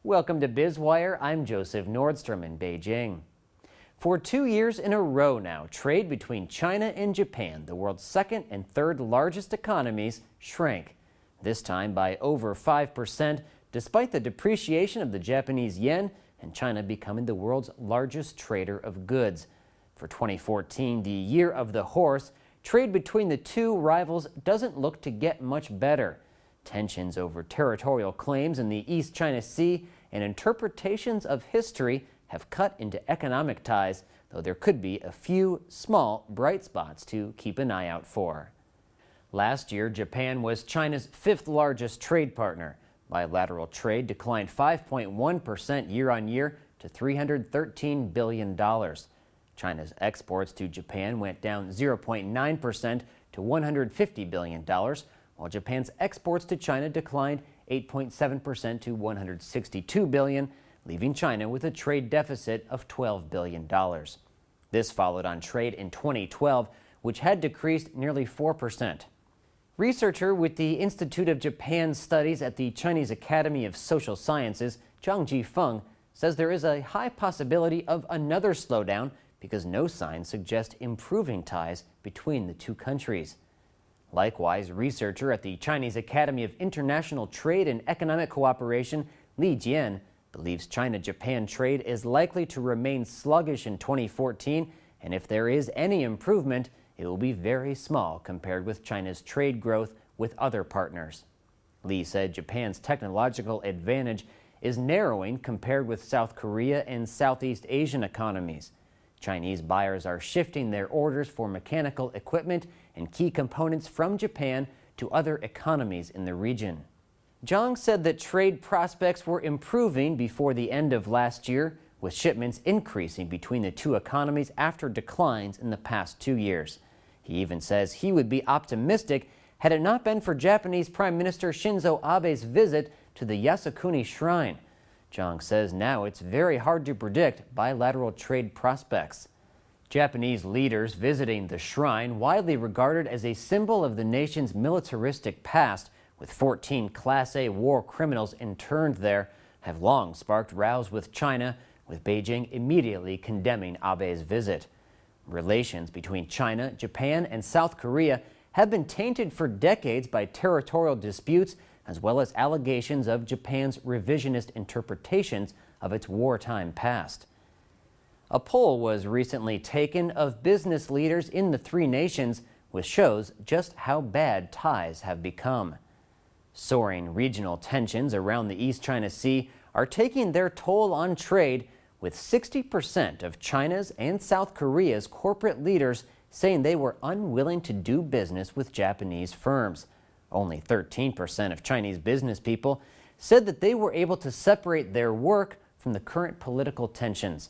Welcome to Biz Wire. I'm Joseph Nordstrom in Beijing. For 2 years in a row now, trade between China and Japan, the world's second and third largest economies, shrank. This time by over 5%, despite the depreciation of the Japanese yen and China becoming the world's largest trader of goods. For 2014, the year of the horse, trade between the two rivals doesn't look to get much better. Tensions over territorial claims in the East China Sea and interpretations of history have cut into economic ties, though there could be a few small bright spots to keep an eye out for. Last year, Japan was China's fifth largest trade partner. Bilateral trade declined 5.1% year-on-year to $313 billion. China's exports to Japan went down 0.9% to $150 billion, while Japan's exports to China declined 8.7% to $162 billion, leaving China with a trade deficit of $12 billion. This followed on trade in 2012, which had decreased nearly 4%. Researcher with the Institute of Japan Studies at the Chinese Academy of Social Sciences, Zhang Jifeng, says there is a high possibility of another slowdown because no signs suggest improving ties between the two countries. Likewise, researcher at the Chinese Academy of International Trade and Economic Cooperation, Li Jian, believes China-Japan trade is likely to remain sluggish in 2014, and if there is any improvement, it will be very small compared with China's trade growth with other partners. Li said Japan's technological advantage is narrowing compared with South Korea and Southeast Asian economies. Chinese buyers are shifting their orders for mechanical equipment and key components from Japan to other economies in the region. Zhang said that trade prospects were improving before the end of last year, with shipments increasing between the two economies after declines in the past 2 years. He even says he would be optimistic had it not been for Japanese Prime Minister Shinzo Abe's visit to the Yasakuni shrine. Zhang says now it's very hard to predict bilateral trade prospects. Japanese leaders visiting the shrine, widely regarded as a symbol of the nation's militaristic past, with 14 Class A war criminals interned there, have long sparked rows with China, with Beijing immediately condemning Abe's visit. Relations between China, Japan, and South Korea have been tainted for decades by territorial disputes, as well as allegations of Japan's revisionist interpretations of its wartime past. A poll was recently taken of business leaders in the three nations, which shows just how bad ties have become. Soaring regional tensions around the East China Sea are taking their toll on trade, with 60% of China's and South Korea's corporate leaders saying they were unwilling to do business with Japanese firms. Only 13% of Chinese business people said that they were able to separate their work from the current political tensions.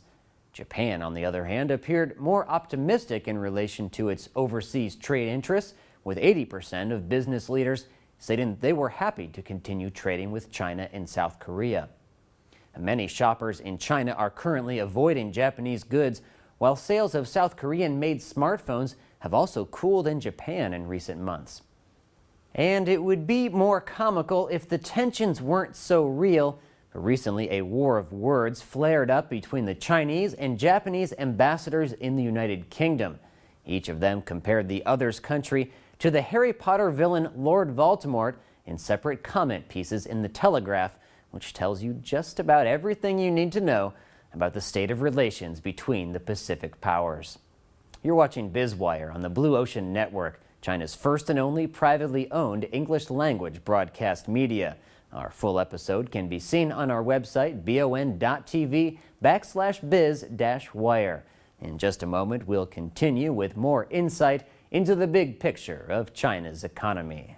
Japan, on the other hand, appeared more optimistic in relation to its overseas trade interests, with 80% of business leaders saying they were happy to continue trading with China and South Korea. Many shoppers in China are currently avoiding Japanese goods, while sales of South Korean-made smartphones have also cooled in Japan in recent months. And it would be more comical if the tensions weren't so real. But recently, a war of words flared up between the Chinese and Japanese ambassadors in the United Kingdom. Each of them compared the other's country to the Harry Potter villain Lord Voldemort in separate comment pieces in The Telegraph, which tells you just about everything you need to know about the state of relations between the Pacific powers. You're watching Biz Wire on the Blue Ocean Network, China's first and only privately owned English-language broadcast media. Our full episode can be seen on our website, BONTV/biz-wire. In just a moment, we'll continue with more insight into the big picture of China's economy.